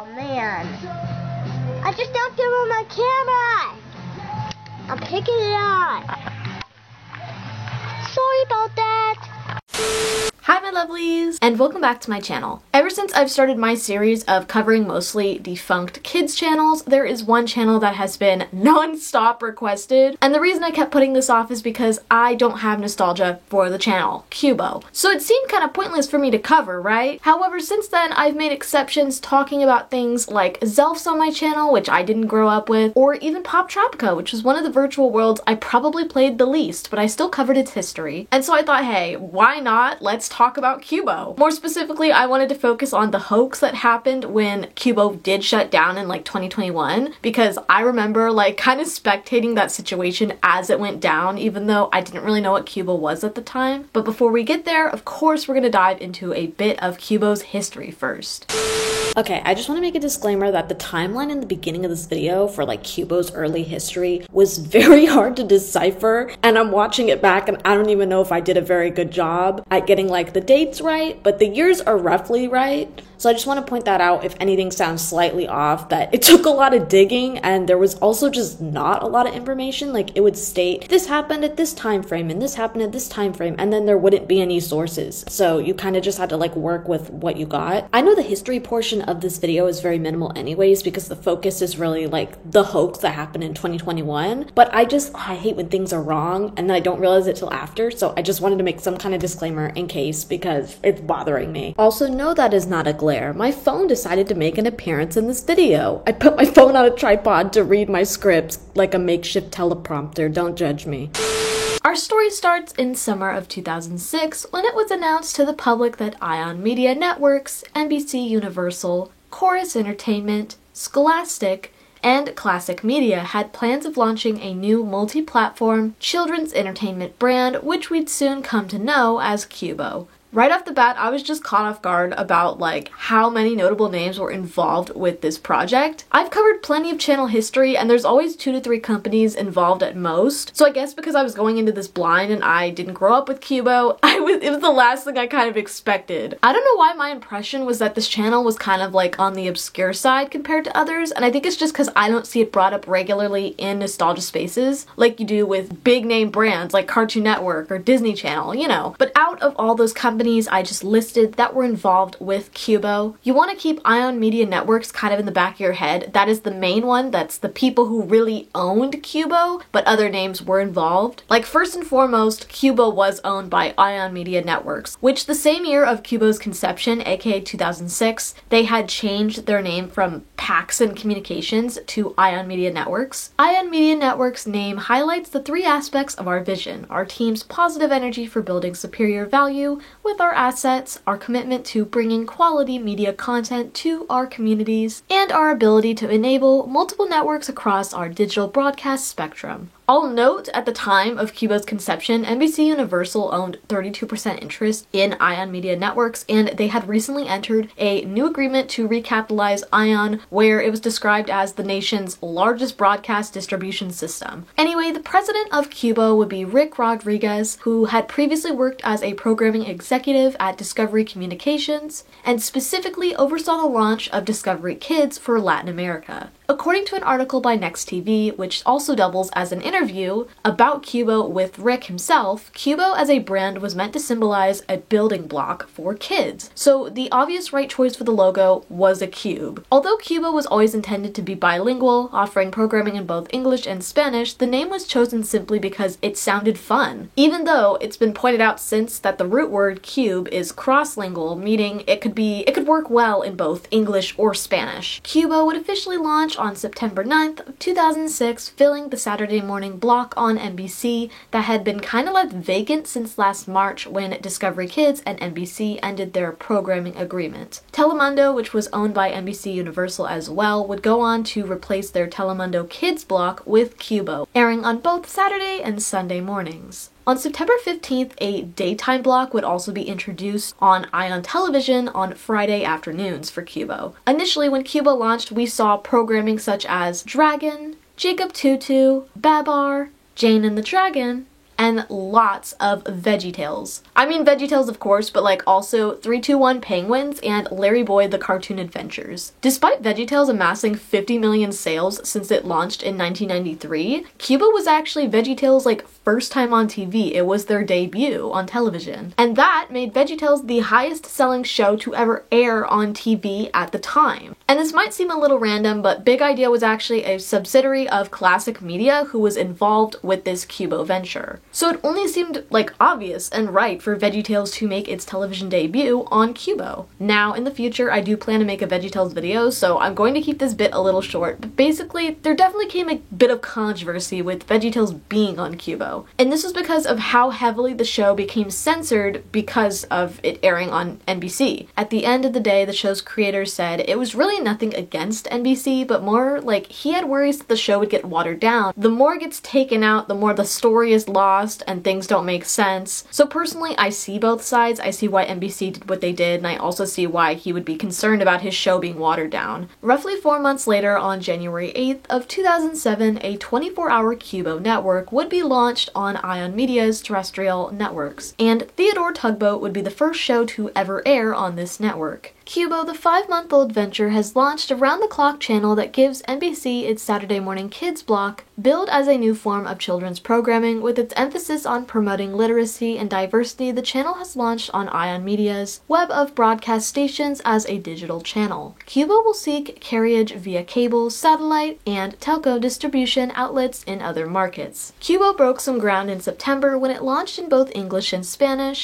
Oh man. I just knocked over my camera. I'm picking it up. Sorry about that. Hi my lovelies, and welcome back to my channel. Ever since I've started my series of covering mostly defunct kids channels, there is one channel that has been non-stop requested, and the reason I kept putting this off is because I don't have nostalgia for the channel, Cubo. So it seemed kind of pointless for me to cover, right? However, since then I've made exceptions talking about things like Zelfs on my channel, which I didn't grow up with, or even Pop Tropica, which was one of the virtual worlds I probably played the least, but I still covered its history. And so I thought, hey, why not? Let's talk about Cubo. More specifically, I wanted to focus on the hoax that happened when Cubo did shut down in like 2021, because I remember like kind of spectating that situation as it went down, even though I didn't really know what Cubo was at the time. But before we get there, of course, we're gonna dive into a bit of Cubo's history first. Okay, I just want to make a disclaimer that the timeline in the beginning of this video for like Cubo's early history was very hard to decipher, and I'm watching it back and I don't even know if I did a very good job at getting like the dates right, but the years are roughly right. So I just want to point that out if anything sounds slightly off, that it took a lot of digging and there was also just not a lot of information. Like it would state this happened at this time frame and this happened at this time frame, and then there wouldn't be any sources. So you kind of just had to like work with what you got. I know the history portion of this video is very minimal anyways because the focus is really like the hoax that happened in 2021, but I hate when things are wrong and then I don't realize it till after, so I just wanted to make some kind of disclaimer in case because it's bothering me. Also, no, that is not a glare. My phone decided to make an appearance in this video. I put my phone on a tripod to read my scripts like a makeshift teleprompter, don't judge me. Our story starts in summer of 2006 when it was announced to the public that Ion Media Networks, NBC Universal, Chorus Entertainment, Scholastic, and Classic Media had plans of launching a new multi-platform children's entertainment brand, which we'd soon come to know as Cubo. Right off the bat, I was just caught off guard about like how many notable names were involved with this project. I've covered plenty of channel history and there's always 2 to 3 companies involved at most. So I guess because I was going into this blind and I didn't grow up with Cubo, it was the last thing I kind of expected. I don't know why my impression was that this channel was kind of like on the obscure side compared to others, and I think it's just because I don't see it brought up regularly in nostalgia spaces like you do with big name brands like Cartoon Network or Disney Channel, you know. But out of all those companies I just listed that were involved with Cubo, you want to keep Ion Media Networks kind of in the back of your head. That is the main one. That's the people who really owned Cubo, but other names were involved. Like first and foremost, Cubo was owned by Ion Media Networks, which the same year of Cubo's conception, aka 2006, they had changed their name from Paxson Communications to Ion Media Networks. Ion Media Networks' name highlights the 3 aspects of our vision: our team's positive energy for building superior value with our assets, our commitment to bringing quality media content to our communities, and our ability to enable multiple networks across our digital broadcast spectrum. I'll note, at the time of Cubo's conception, NBC Universal owned 32% interest in Ion Media Networks, and they had recently entered a new agreement to recapitalize Ion, where it was described as the nation's largest broadcast distribution system. Anyway, the president of Cubo would be Rick Rodriguez, who had previously worked as a programming executive at Discovery Communications, and specifically oversaw the launch of Discovery Kids for Latin America. According to an article by Next TV, which also doubles as an interview about Cubo with Rick himself, Cubo as a brand was meant to symbolize a building block for kids. So the obvious right choice for the logo was a cube. Although Cubo was always intended to be bilingual, offering programming in both English and Spanish, the name was chosen simply because it sounded fun. Even though it's been pointed out since that the root word cube is cross-lingual, meaning it could work well in both English or Spanish. Cubo would officially launch on September 9th of 2006, filling the Saturday morning block on NBC that had been kind of left vacant since last March when Discovery Kids and NBC ended their programming agreement. Telemundo, which was owned by NBC Universal as well, would go on to replace their Telemundo Kids block with Cubo, airing on both Saturday and Sunday mornings. On September 15th, a daytime block would also be introduced on Ion Television on Friday afternoons for Cubo. Initially, when Cubo launched, we saw programming such as Dragon, Jacob Tutu, Babar, Jane and the Dragon, and lots of VeggieTales. I mean VeggieTales of course, but like also 3-2-1 Penguins and Larry Boyd the Cartoon Adventures. Despite VeggieTales amassing 50 million sales since it launched in 1993, Cubo was actually VeggieTales' like first time on TV. It was their debut on television. And that made VeggieTales the highest selling show to ever air on TV at the time. And this might seem a little random, but Big Idea was actually a subsidiary of Classic Media who was involved with this Cubo venture. So it only seemed like obvious and right for VeggieTales to make its television debut on Cubo. Now in the future I do plan to make a VeggieTales video, so I'm going to keep this bit a little short, but basically there definitely came a bit of controversy with VeggieTales being on Cubo. And this was because of how heavily the show became censored because of it airing on NBC. At the end of the day, the show's creators said it was really nothing against NBC, but more like he had worries that the show would get watered down. The more it gets taken out, the more the story is lost and things don't make sense. So personally, I see both sides. I see why NBC did what they did, and I also see why he would be concerned about his show being watered down. Roughly 4 months later, on January 8th of 2007, a 24-hour Cubo network would be launched on Ion Media's terrestrial networks, and Theodore Tugboat would be the first show to ever air on this network. Cubo, the 5-month-old venture, has launched a round-the-clock channel that gives NBC its Saturday morning kids block, billed as a new form of children's programming. With its emphasis on promoting literacy and diversity, the channel has launched on Ion Media's web of broadcast stations as a digital channel. Cubo will seek carriage via cable, satellite, and telco distribution outlets in other markets. Cubo broke some ground in September when it launched in both English and Spanish.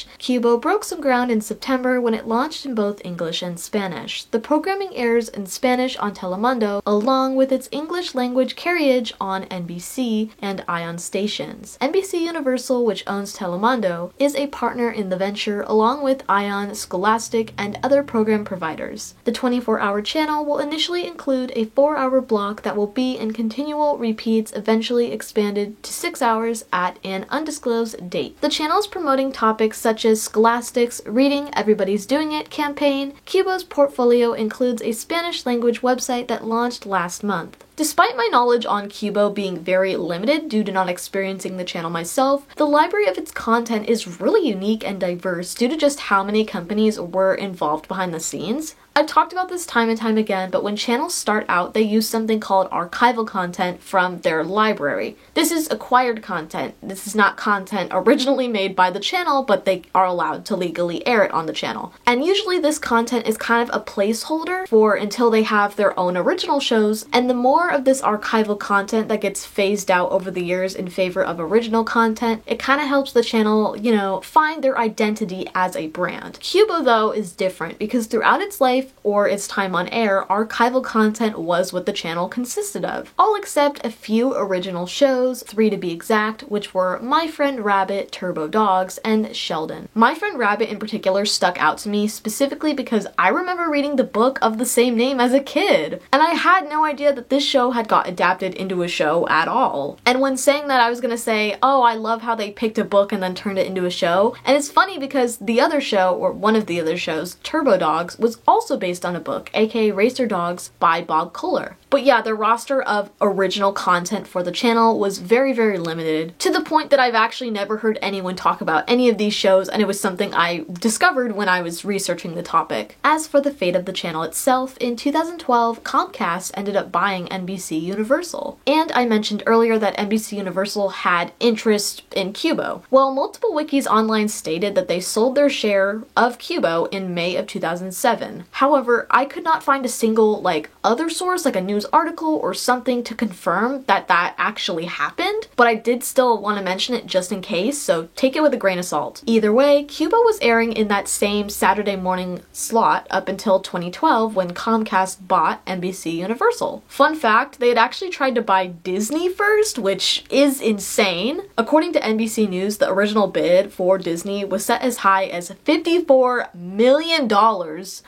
and Spanish. The programming airs in Spanish on Telemundo, along with its English language carriage on NBC and Ion stations. NBC Universal, which owns Telemundo, is a partner in the venture along with Ion, Scholastic, and other program providers. The 24-hour channel will initially include a 4-hour block that will be in continual repeats, eventually expanded to 6 hours at an undisclosed date. The channel is promoting topics such as Scholastic's Reading Everybody's Doing It campaign. Cubo's portfolio includes a Spanish language website that launched last month. Despite my knowledge on Cubo being very limited due to not experiencing the channel myself, the library of its content is really unique and diverse due to just how many companies were involved behind the scenes. I've talked about this time and time again, but when channels start out, they use something called archival content from their library. This is acquired content. This is not content originally made by the channel, but they are allowed to legally air it on the channel. And usually this content is kind of a placeholder for until they have their own original shows, and the more of this archival content that gets phased out over the years in favor of original content, it kind of helps the channel, find their identity as a brand. Cubo, though, is different because throughout its life or its time on air, archival content was what the channel consisted of. All except a few original shows, 3 to be exact, which were My Friend Rabbit, Turbo Dogs, and Sheldon. My Friend Rabbit in particular stuck out to me specifically because I remember reading the book of the same name as a kid, and I had no idea that this show had got adapted into a show at all. And when saying that, I was gonna say, oh, I love how they picked a book and then turned it into a show, and it's funny because the other show, or one of the other shows, Turbo Dogs, was also based on a book, aka Racer Dogs by Bob Kohler. But yeah, the roster of original content for the channel was very, very limited, to the point that I've actually never heard anyone talk about any of these shows, and it was something I discovered when I was researching the topic. As for the fate of the channel itself, in 2012, Comcast ended up buying NBC Universal. And I mentioned earlier that NBC Universal had interest in Cubo. Well, multiple wikis online stated that they sold their share of Cubo in May of 2007. However, I could not find a single, other source, like a news article or something to confirm that that actually happened, but I did still want to mention it just in case, so take it with a grain of salt. Either way, Cubo was airing in that same Saturday morning slot up until 2012 when Comcast bought NBC Universal. Fun fact, they had actually tried to buy Disney first, which is insane. According to NBC News, the original bid for Disney was set as high as $54 million,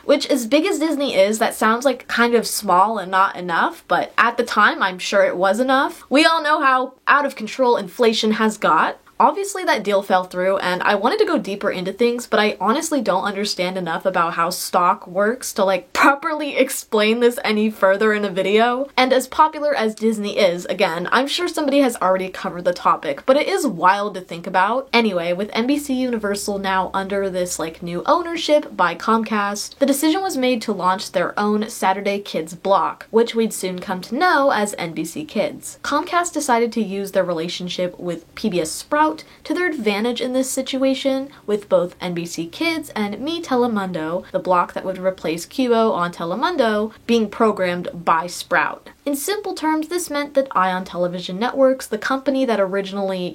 which, as big as Disney is, that sounds like kind of small and not enough, but at the time I'm sure it was enough. We all know how out of control inflation has got. Obviously that deal fell through, and I wanted to go deeper into things, but I honestly don't understand enough about how stock works to like properly explain this any further in a video. And as popular as Disney is, again, I'm sure somebody has already covered the topic, but it is wild to think about. Anyway, with NBC Universal now under this like new ownership by Comcast, the decision was made to launch their own Saturday Kids block, which we'd soon come to know as NBC Kids. Comcast decided to use their relationship with PBS Sprout to their advantage in this situation, with both NBC Kids and Mi Telemundo, the block that would replace Cubo on Telemundo, being programmed by Sprout. In simple terms, this meant that Ion Television Networks, the company that originally,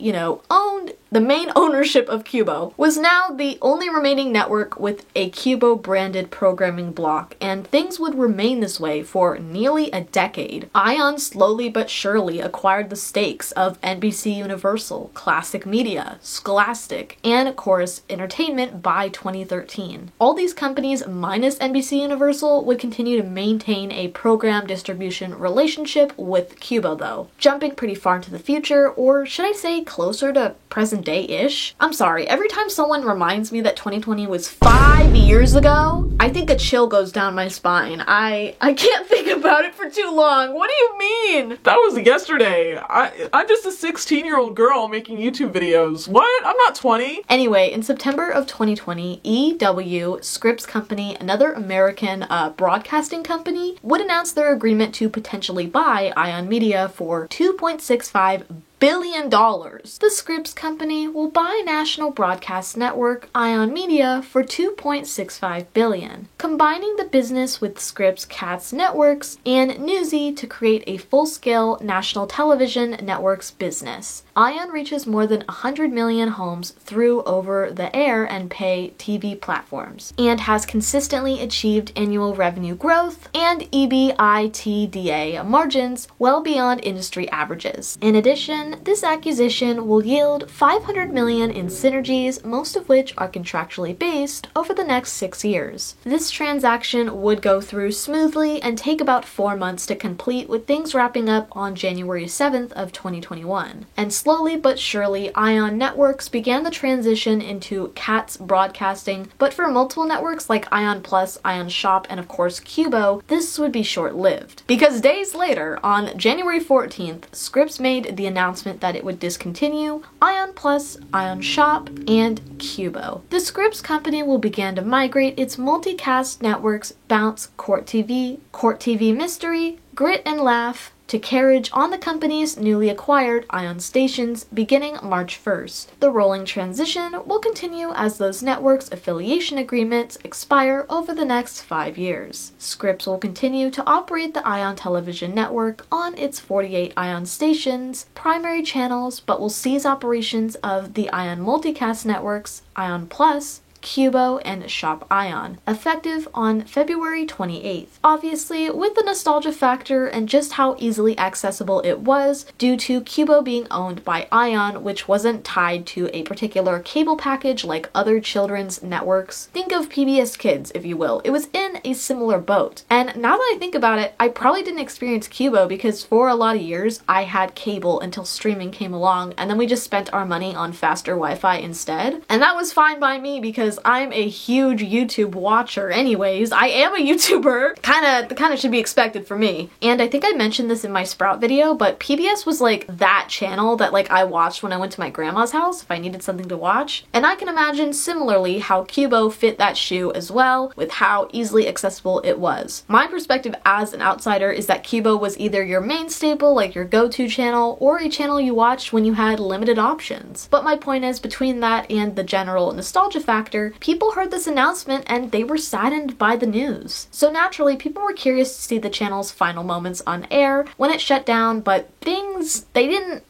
owned the main ownership of Cubo, was now the only remaining network with a Cubo branded programming block, and things would remain this way for nearly a decade. Ion slowly but surely acquired the stakes of NBC Universal, Classic Media, Scholastic, and Corus Entertainment by 2013. All these companies minus NBC Universal would continue to maintain a program distribution relationship with Cubo though, jumping pretty far into the future, or should I say closer to present day-ish? I'm sorry, every time someone reminds me that 2020 was 5 years ago, I think a chill goes down my spine. I can't think about it for too long. What do you mean? That was yesterday. I'm just a 16-year-old girl making YouTube videos. What? I'm not 20. Anyway, in September of 2020, EW, Scripps Company, another American broadcasting company, would announce their agreement to potentially buy Ion Media for $2.65 billion. The Scripps Company will buy national broadcast network Ion Media for $2.65 billion, combining the business with Scripps Katz Networks and Newsy to create a full-scale national television networks business. Ion reaches more than 100 million homes through over-the-air and pay TV platforms, and has consistently achieved annual revenue growth and EBITDA margins well beyond industry averages. In addition, this acquisition will yield $500 million in synergies, most of which are contractually based over the next 6 years. This transaction would go through smoothly and take about 4 months to complete, with things wrapping up on January 7th of 2021. And slowly but surely, Ion Networks began the transition into Katz Broadcasting, but for multiple networks like Ion Plus, Ion Shop, and of course Cubo, this would be short-lived. Because days later, on January 14th, Scripps made the announcement that it would discontinue Ion Plus, Ion Shop, and Cubo. The Scripps Company will begin to migrate its multicast networks Bounce, Court TV Mystery, Grit and Laugh, to carriage on the company's newly acquired Ion stations beginning March 1st. The rolling transition will continue as those networks' affiliation agreements expire over the next 5 years. Scripps will continue to operate the Ion Television Network on its 48 Ion stations, primary channels, but will cease operations of the Ion multicast networks, Ion Plus, Cubo, and Shop Ion, effective on February 28th. Obviously, with the nostalgia factor and just how easily accessible it was due to Cubo being owned by Ion, which wasn't tied to a particular cable package like other children's networks. Think of PBS Kids, if you will. It was in a similar boat. And now that I think about it, I probably didn't experience Cubo because for a lot of years I had cable until streaming came along, and then we just spent our money on faster Wi-Fi instead. And that was fine by me because I'm a huge YouTube watcher anyways. I am a YouTuber. Kinda should be expected for me. And I think I mentioned this in my Sprout video, but PBS was like that channel that like I watched when I went to my grandma's house if I needed something to watch. And I can imagine similarly how Cubo fit that shoe as well, with how easily accessible it was. My perspective as an outsider is that Cubo was either your main staple, like your go-to channel, or a channel you watched when you had limited options. But my point is, between that and the general nostalgia factor, people heard this announcement and they were saddened by the news. So naturally, people were curious to see the channel's final moments on air when it shut down, but things, they didn't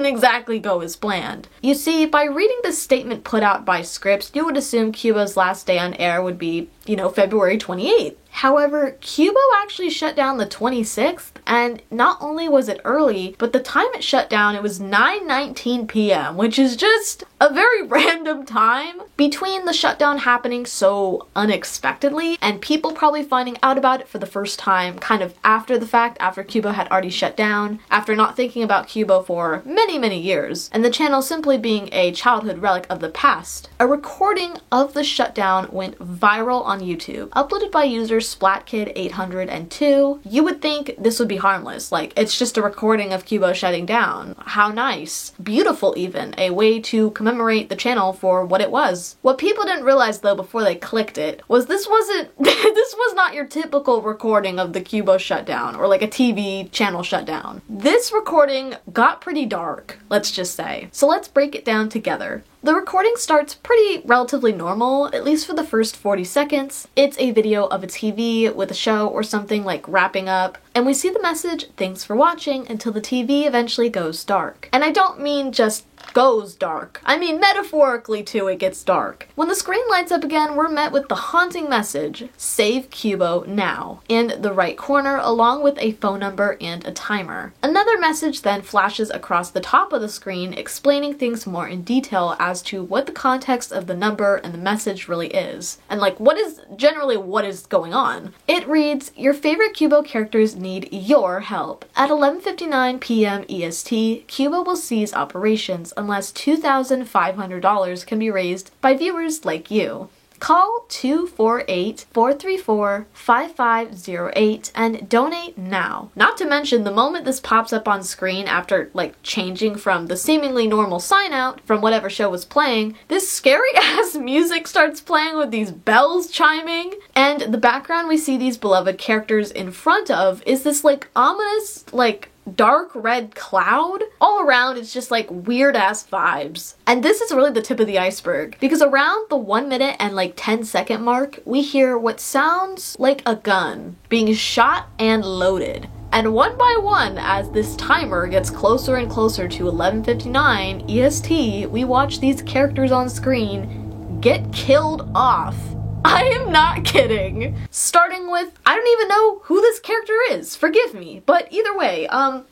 exactly go as planned. You see, by reading the statement put out by Scripps, you would assume Cubo's last day on air would be, February 28th. However, Cubo actually shut down the 26th, and not only was it early, but the time it shut down, it was 9:19 p.m., which is just a very random time. Between the shutdown happening so unexpectedly and people probably finding out about it for the first time kind of after the fact, after Cubo had already shut down, after not thinking about Cubo for many, many years, and the channel simply being a childhood relic of the past, a recording of the shutdown went viral on YouTube, uploaded by user SplatKid802. You would think this would be harmless, like it's just a recording of Cubo shutting down. How nice. Beautiful even, a way to commemorate the channel for what it was. What people didn't realize though before they clicked it was this was not your typical recording of the Cubo shutdown or like a TV channel shutdown. This recording got pretty dark, let's just say. So let's break it down together. The recording starts pretty relatively normal, at least for the first 40 seconds. It's a video of a TV with a show or something like wrapping up, and we see the message, "Thanks for watching," until the TV eventually goes dark. And I don't mean just goes dark. I mean metaphorically too, it gets dark. When the screen lights up again, we're met with the haunting message, "Save Cubo now," in the right corner, along with a phone number and a timer. Another message then flashes across the top of the screen, explaining things more in detail as to what the context of the number and the message really is, and like what is going on. It reads, "Your favorite Cubo characters need your help. At 11:59 p.m. EST, Cubo will cease operations unless $2,500 can be raised by viewers like you. Call 248-434-5508 and donate now." Not to mention, the moment this pops up on screen after like changing from the seemingly normal sign out from whatever show was playing, this scary ass music starts playing with these bells chiming, and the background we see these beloved characters in front of is this like ominous like dark red cloud. All around it's just like weird ass vibes. And this is really the tip of the iceberg, because around the 1 minute and like 10-second mark we hear what sounds like a gun being shot and loaded. And one by one, as this timer gets closer and closer to 11:59 EST, we watch these characters on screen get killed off. I am not kidding. Starting with, I don't even know who this character is, forgive me, but either way,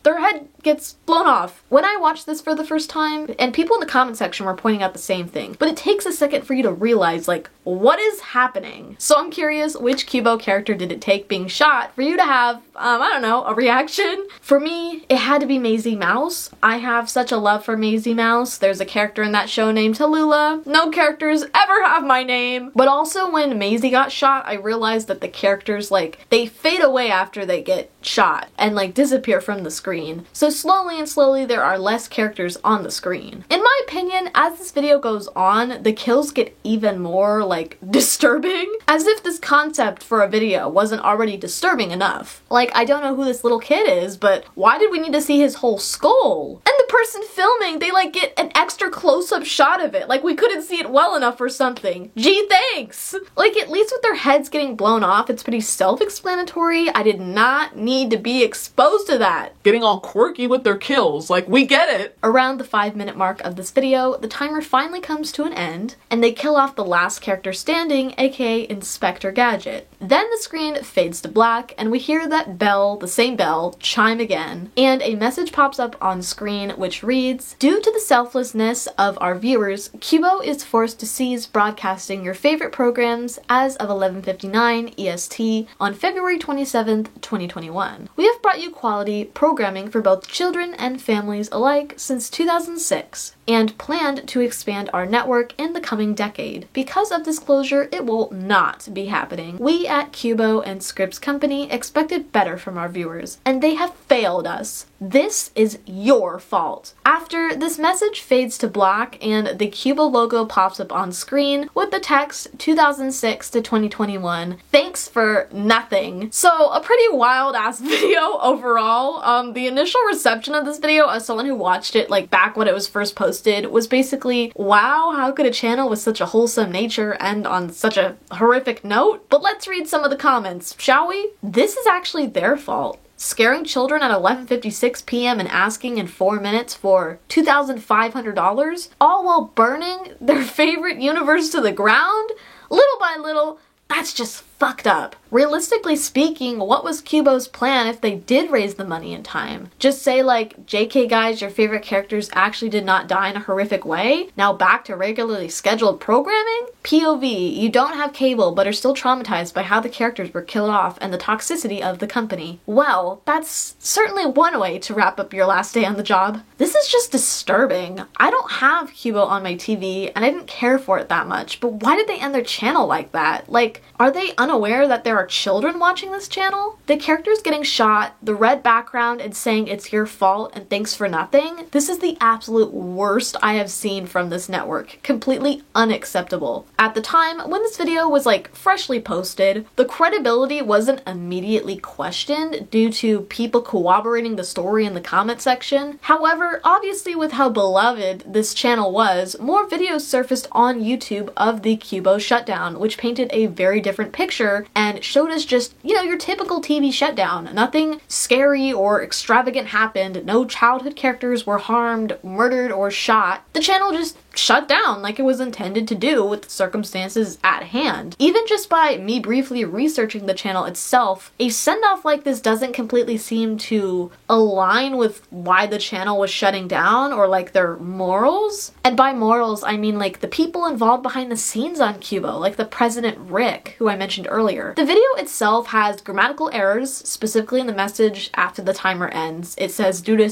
their head gets blown off. When I watched this for the first time, and people in the comment section were pointing out the same thing, but it takes a second for you to realize, like, what is happening? So I'm curious, which Cubo character did it take being shot for you to have, I don't know, a reaction? For me, it had to be Maisie Mouse. I have such a love for Maisie Mouse. There's a character in that show named Tallulah. No characters ever have my name. But also when Maisie got shot, I realized that the characters, like, they fade away after they get shot and like disappear from the screen. So slowly and slowly there are less characters on the screen. In my opinion, as this video goes on, the kills get even more like disturbing, as if this concept for a video wasn't already disturbing enough. Like, I don't know who this little kid is, but why did we need to see his whole skull? And the person filming, they like get an extra close-up shot of it, like we couldn't see it well enough or something. Gee, thanks! Like, at least with their heads getting blown off, it's pretty self-explanatory. I did not need to be exposed to that. Getting all quirky with their kills, like, we get it. Around the 5-minute mark of this video, the timer finally comes to an end, and they kill off the last character standing, aka Inspector Gadget. Then the screen fades to black, and we hear that bell, the same bell, chime again, and a message pops up on screen which reads, "Due to the selflessness of our viewers, Cubo is forced to cease broadcasting your favorite programs as of 11:59 EST on February 27th, 2021. We have brought you quality programming for both children and families alike since 2006, and planned to expand our network in the coming decade. Because of this closure, it will not be happening. We at Cubo and Scripps Company expected better from our viewers, and they have failed us. This is your fault." After this message fades to black and the Cubo logo pops up on screen with the text 2006 to 2021, thanks for nothing. So a pretty wild ass video overall. The initial reception of this video as someone who watched it like back when it was first posted was basically, wow, how could a channel with such a wholesome nature end on such a horrific note? But let's read some of the comments, shall we? This is actually their fault. Scaring children at 11:56 p.m. and asking in 4 minutes for $2,500, all while burning their favorite universe to the ground? Little by little, that's just fucked up. Realistically speaking, what was Kubo's plan if they did raise the money in time? Just say like, JK guys, your favorite characters actually did not die in a horrific way? Now back to regularly scheduled programming? POV, you don't have cable but are still traumatized by how the characters were killed off and the toxicity of the company. Well, that's certainly one way to wrap up your last day on the job. This is just disturbing. I don't have Kubo on my TV and I didn't care for it that much, but why did they end their channel like that? Like, are they unaware that there are children watching this channel? The characters getting shot, the red background and saying it's your fault and thanks for nothing? This is the absolute worst I have seen from this network. Completely unacceptable. At the time, when this video was like freshly posted, the credibility wasn't immediately questioned due to people corroborating the story in the comment section. However, obviously with how beloved this channel was, more videos surfaced on YouTube of the Kubo shutdown, which painted a very different picture and showed us just, you know, your typical TV shutdown. Nothing scary or extravagant happened, no childhood characters were harmed, murdered, or shot. The channel just shut down like it was intended to do with the circumstances at hand. Even just by me briefly researching the channel itself, a send-off like this doesn't completely seem to align with why the channel was shutting down or like their morals. And by morals, I mean like the people involved behind the scenes on Kubo, like the president Rick, who I mentioned earlier. The video itself has grammatical errors, specifically in the message after the timer ends. It says due to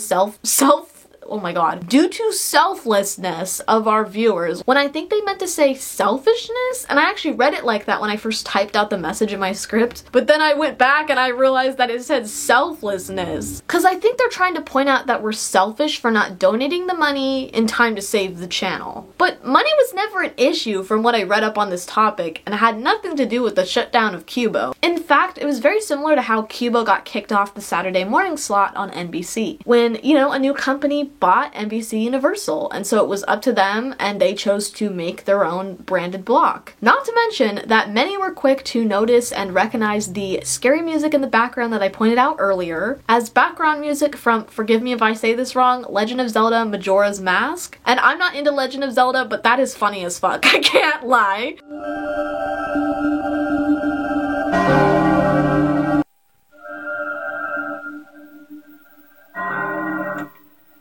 due to selflessness of our viewers, when I think they meant to say selfishness, and I actually read it like that when I first typed out the message in my script, but then I went back and I realized that it said selflessness. Cause I think they're trying to point out that we're selfish for not donating the money in time to save the channel. But money was never an issue from what I read up on this topic, and it had nothing to do with the shutdown of Kubo. In fact, it was very similar to how Kubo got kicked off the Saturday morning slot on NBC, when, you know, a new company bought NBC Universal, and so it was up to them and they chose to make their own branded block. Not to mention that many were quick to notice and recognize the scary music in the background that I pointed out earlier as background music from, forgive me if I say this wrong, Legend of Zelda Majora's Mask. And I'm not into Legend of Zelda, but that is funny as fuck. I can't lie.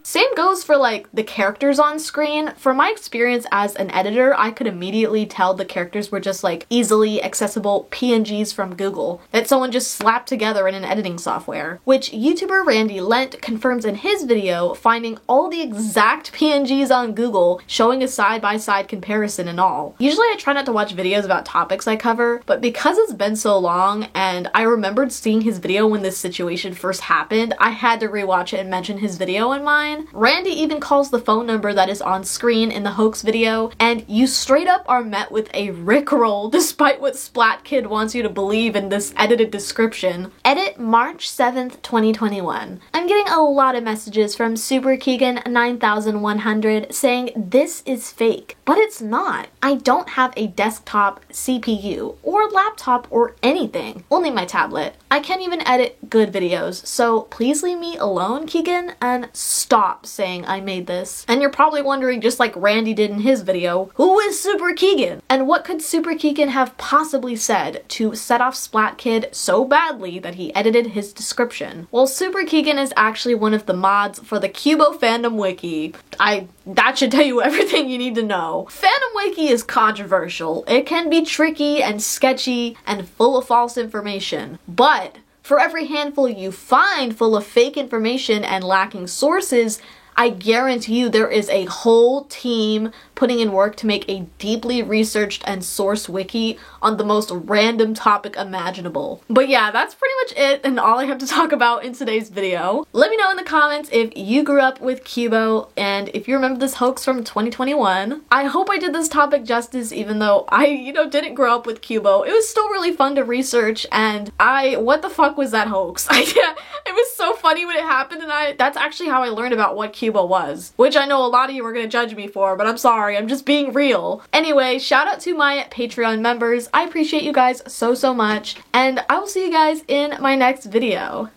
Same goes for like the characters on screen. From my experience as an editor, I could immediately tell the characters were just like easily accessible PNGs from Google that someone just slapped together in an editing software, which YouTuber Randy Lent confirms in his video, finding all the exact PNGs on Google, showing a side-by-side comparison and all. Usually I try not to watch videos about topics I cover, but because it's been so long and I remembered seeing his video when this situation first happened, I had to rewatch it and mention his video in mine. Randy even calls the phone number that is on screen in the hoax video, and you straight up are met with a rickroll despite what Splat Kid wants you to believe in this edited description. Edit March 7th, 2021. I'm getting a lot of messages from Super Keegan 9100 saying this is fake, but it's not. I don't have a desktop CPU or laptop or anything, only my tablet. I can't even edit good videos, so please leave me alone, Keegan, and stop saying I made this. And you're probably wondering, just like Randy did in his video, who is Super Keegan? And what could Super Keegan have possibly said to set off Splat Kid so badly that he edited his description? Well, Super Keegan is actually one of the mods for the Kubo fandom wiki. That should tell you everything you need to know. Fandom wiki is controversial. It can be tricky and sketchy and full of false information, but for every handful you find full of fake information and lacking sources, I guarantee you there is a whole team putting in work to make a deeply researched and sourced wiki on the most random topic imaginable. But yeah, that's pretty much it and all I have to talk about in today's video. Let me know in the comments if you grew up with Kubo and if you remember this hoax from 2021. I hope I did this topic justice even though I, didn't grow up with Kubo. It was still really fun to research and what the fuck was that hoax? It was so funny when it happened and that's actually how I learned about what Kubo was, which I know a lot of you are gonna judge me for, but I'm sorry, I'm just being real. Anyway, shout out to my Patreon members. I appreciate you guys so much, and I will see you guys in my next video.